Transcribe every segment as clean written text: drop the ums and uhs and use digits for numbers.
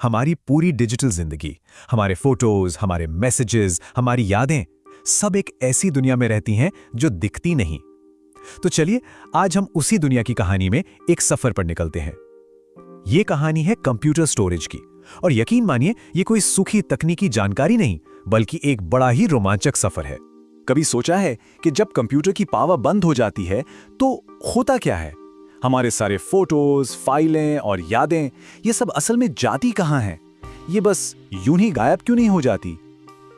हमारी पूरी डिजिटल जिंदगी, हमारे फोटोज, हमारे मैसेजेस, हमारी यादें, सब एक ऐसी दुनिया में रहती हैं जो दिखती नहीं। तो चलिए आज हम उसी दुनिया की कहानी में एक सफर पर निकलते हैं। ये कहानी है कंप्यूटर स्टोरेज की, और यकीन मानिए ये कोई सूखी तकनीकी जानकारी नहीं, बल्कि एक बड़ा ही रोमांचक सफर है। कभी सोचा है कि जब कंप्यूटर की पावर बंद हो जाती है तो होता क्या है? हमारे सारे फोटोज, फाइलें और यादें, ये सब असल में जाती कहाँ हैं? ये बस यूं ही गायब क्यों नहीं हो जाती?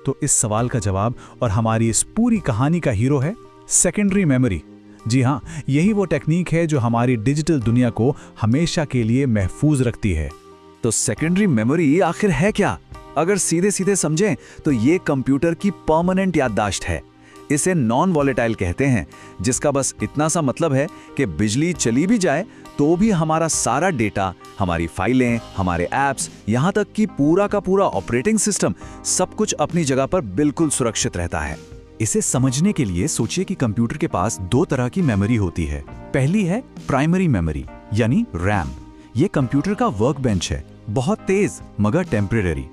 तो इस सवाल का जवाब और हमारी इस पूरी कहानी का हीरो है सेकेंडरी मेमोरी। जी हाँ, यही वो टेक्निक है जो हमारी डिजिटल दुनिया को हमेशा के लिए महफूज रखती है। तो सेकेंडरी मेमोरी आखिर है क्या? अगर सीधे सीधे समझें तो ये कंप्यूटर की परमानेंट याददाश्त है। इसे नॉन वॉलेटाइल कहते हैं, जिसका बस इतना सा मतलब है कि बिजली चली भी जाए तो भी हमारा सारा डेटा, हमारी फाइलें, हमारे ऐप्स, यहाँ तक कि पूरा का पूरा ऑपरेटिंग सिस्टम, सब कुछ अपनी जगह पर बिल्कुल सुरक्षित रहता है। इसे समझने के लिए सोचिए कि कंप्यूटर के पास दो तरह की मेमोरी होती है। पहली है प्राइमरी मेमोरी यानी रैम। ये कंप्यूटर का वर्क बेंच है, बहुत तेज मगर टेम्परेरी।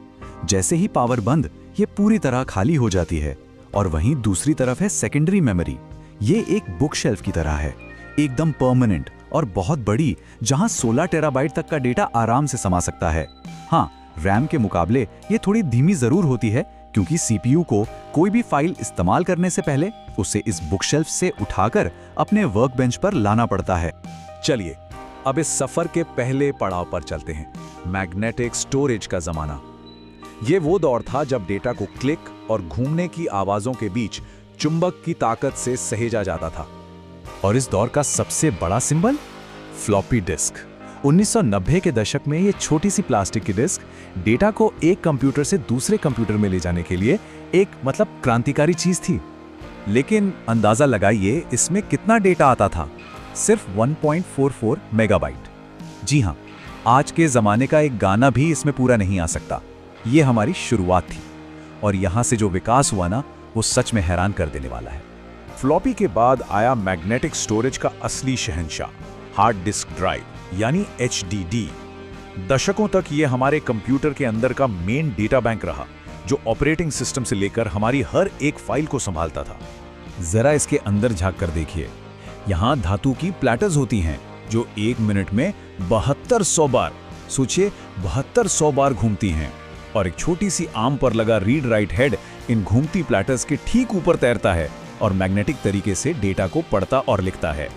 जैसे ही पावर बंद, ये पूरी तरह खाली हो जाती है। और वहीं दूसरी तरफ है सेकेंडरी मेमोरी। ये एक बुक शेल्फ की तरह है, एकदम परमानेंट और बहुत बड़ी, जहां 16 टेराबाइट तक का डेटा आराम से समा सकता है। हाँ, रैम के मुकाबले ये थोड़ी धीमी जरूर होती है, क्योंकि सीपीयू को कोई भी फाइल इस्तेमाल करने से पहले उसे इस बुक शेल्फ से उठाकर अपने वर्क बेंच पर लाना पड़ता है। चलिए अब इस सफर के पहले पड़ाव पर चलते हैं, मैग्नेटिक स्टोरेज का जमाना। ये वो दौर था जब डेटा को क्लिक और घूमने की आवाजों के बीच चुंबक की ताकत से सहेजा जाता था। और इस दौर का सबसे बड़ा सिंबल फ्लॉपी डिस्क। 1990 के दशक में ये छोटी सी प्लास्टिक की डिस्क डेटा को एक कंप्यूटर से दूसरे कंप्यूटर में ले जाने के लिए एक क्रांतिकारी चीज थी। लेकिन अंदाजा लगाइए इसमें कितना डेटा आता था? सिर्फ 1.44 मेगाबाइट। जी हाँ, आज के जमाने का एक गाना भी इसमें पूरा नहीं आ सकता। ये हमारी शुरुआत थी, और यहां से जो विकास हुआ ना, वो सच में हैरान कर देने वाला है। फ्लॉपी के बाद आया मैग्नेटिक स्टोरेज का असली शहंशाह, हार्ड डिस्क ड्राइव यानी HDD। दशकों तक ये हमारे कंप्यूटर के अंदर का मेन डेटा बैंक रहा, जो ऑपरेटिंग सिस्टम से लेकर हमारी हर एक फाइल को संभालता था। जरा इसके अंदर झांक कर देखिए। यहाँ धातु की प्लेटर्स होती हैं जो 1 मिनट में 7200 बार, सोचिए 7200 बार घूमती हैं। और एक छोटी सी आर्म पर लगा रीड राइट हेड इन घूमती प्लेटर्स के ठीक ऊपर तैरता है और मैग्नेटिक तरीके से डेटा को पढ़ता और लिखता है।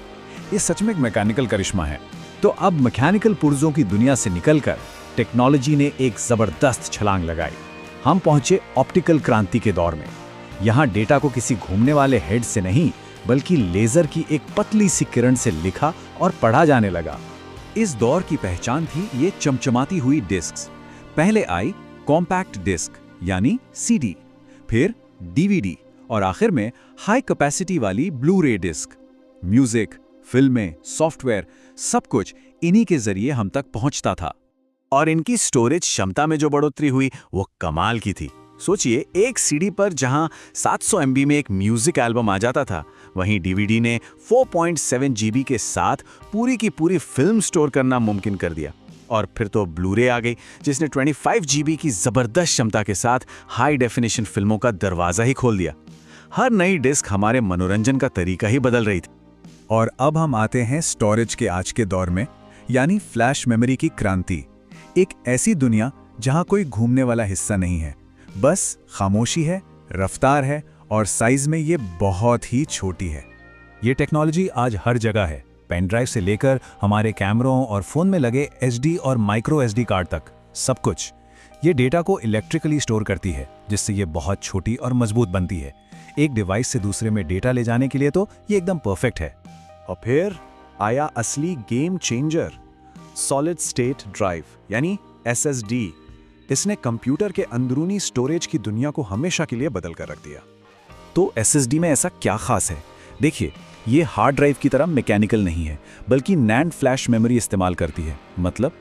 ये सच में एक मैकेनिकल करिश्मा है। तो अब मैकेनिकल पुर्जों की दुनिया से निकलकर टेक्नोलॉजी ने एक जबरदस्त छलांग लगाई। हम पहुंचे ऑप्टिकल क्रांति के दौर में। यहाँ डेटा को किसी घूमने वाले हेड से नहीं, बल्कि लेजर की एक पतली सी किरण से लिखा और पढ़ा जाने लगा। इस दौर की पहचान थी ये चमचमाती हुई डिस्क्स। पहले आई कॉम्पैक्ट डिस्क यानी CD, फिर DVD और आखिर में हाई कैपेसिटी वाली ब्लू रे डिस्क। म्यूजिक, फिल्में, सॉफ्टवेयर, सब कुछ इन्हीं के जरिए हम तक पहुंचता था। और इनकी स्टोरेज क्षमता में जो बढ़ोतरी हुई वो कमाल की थी। सोचिए, एक CD पर जहां 700 MB में एक म्यूजिक एल्बम आ जाता था, वहीं DVD ने 4.7 GB के साथ पूरी की पूरी फिल्म स्टोर करना मुमकिन कर दिया। और फिर तो ब्लू रे आ गई, जिसने 25 GB की जबरदस्त क्षमता के साथ हाई डेफिनेशन फिल्मों का दरवाजा ही खोल दिया। हर नई डिस्क हमारे मनोरंजन का तरीका ही बदल रही थी। और अब हम आते हैं स्टोरेज के आज के दौर में, यानी फ्लैश मेमोरी की क्रांति। एक ऐसी दुनिया जहां कोई घूमने वाला हिस्सा नहीं है, बस खामोशी है, रफ्तार है और साइज में ये बहुत ही छोटी है। ये टेक्नोलॉजी आज हर जगह है, पेन ड्राइव से लेकर हमारे कैमरों और फोन में लगे SD और माइक्रो SD कार्ड तक, सब कुछ। ये डेटा को इलेक्ट्रिकली स्टोर करती है, जिससे ये बहुत छोटी और मजबूत बनती है। एक डिवाइस से दूसरे में डेटा ले जाने के लिए तो ये एकदम परफेक्ट है। और फिर आया असली game changer, solid state drive यानी SSD। इसने कंप्यूटर के अंदरूनी स्टोरेज की दुनिया को हमेशा के लिए बदल कर रख दिया। तो SSD में ऐसा क्या खास है? देखिए, ये हार्ड ड्राइव की तरह मैकेनिकल नहीं है, बल्कि नैंड फ्लैश मेमोरी इस्तेमाल करती है। मतलब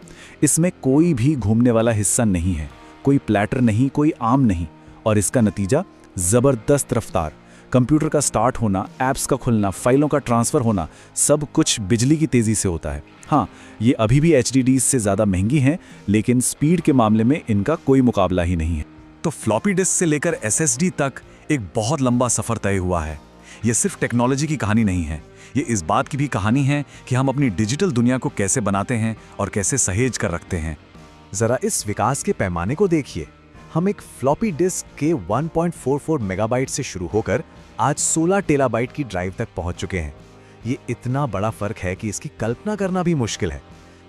इसमें कोई भी घूमने वाला हिस्सा नहीं है, कोई प्लेटर नहीं, कोई आर्म नहीं, और इसका नतीजा जबरदस्त रफ्तार। कंप्यूटर का स्टार्ट होना, ऐप्स का खुलना, फाइलों का ट्रांसफ़र होना, सब कुछ बिजली की तेज़ी से होता है। हाँ, ये अभी भी HDDs से ज़्यादा महंगी हैं, लेकिन स्पीड के मामले में इनका कोई मुकाबला ही नहीं है। तो फ्लॉपी डिस्क से लेकर SSD तक एक बहुत लंबा सफर तय हुआ है। ये सिर्फ टेक्नोलॉजी की कहानी नहीं है, ये इस बात की भी कहानी है कि हम अपनी डिजिटल दुनिया को कैसे बनाते हैं और कैसे सहेज कर रखते हैं। जरा इस विकास के पैमाने को देखिए। हम एक फ्लॉपी डिस्क के 1.44 मेगाबाइट से शुरू होकर आज 16 टेराबाइट की ड्राइव तक पहुंच चुके हैं। ये इतना बड़ा फर्क है कि इसकी कल्पना करना भी मुश्किल है।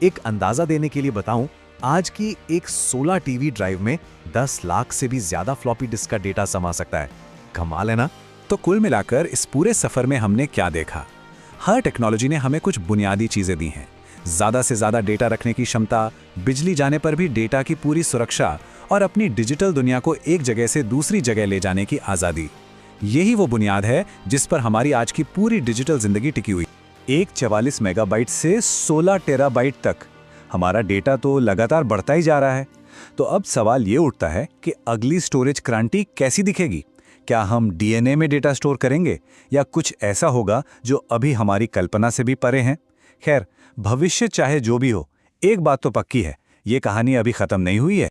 एक अंदाजा देने के लिए बताऊं, आज की एक 16 टीबी ड्राइव में 10 लाख से भी ज्यादा फ्लॉपी डिस्क का डेटा समा सकता है। कमाल है ना? तो कुल मिलाकर इस पूरे सफ़र में हमने क्या देखा? हर टेक्नोलॉजी ने हमें कुछ बुनियादी चीज़ें दी हैं। ज़्यादा से ज़्यादा डेटा रखने की क्षमता, बिजली जाने पर भी डेटा की पूरी सुरक्षा और अपनी डिजिटल दुनिया को एक जगह से दूसरी जगह ले जाने की आज़ादी। यही वो बुनियाद है जिस पर हमारी आज की पूरी डिजिटल ज़िंदगी टिकी हुई। एक 44 मेगाबाइट से 16 टेराबाइट तक हमारा डेटा तो लगातार बढ़ता ही जा रहा है। तो अब सवाल ये उठता है कि अगली स्टोरेज क्रांति कैसी दिखेगी? क्या हम DNA में डेटा स्टोर करेंगे या कुछ ऐसा होगा जो अभी हमारी कल्पना से भी परे हैं? खैर, भविष्य चाहे जो भी हो, एक बात तो पक्की है, ये कहानी अभी खत्म नहीं हुई है।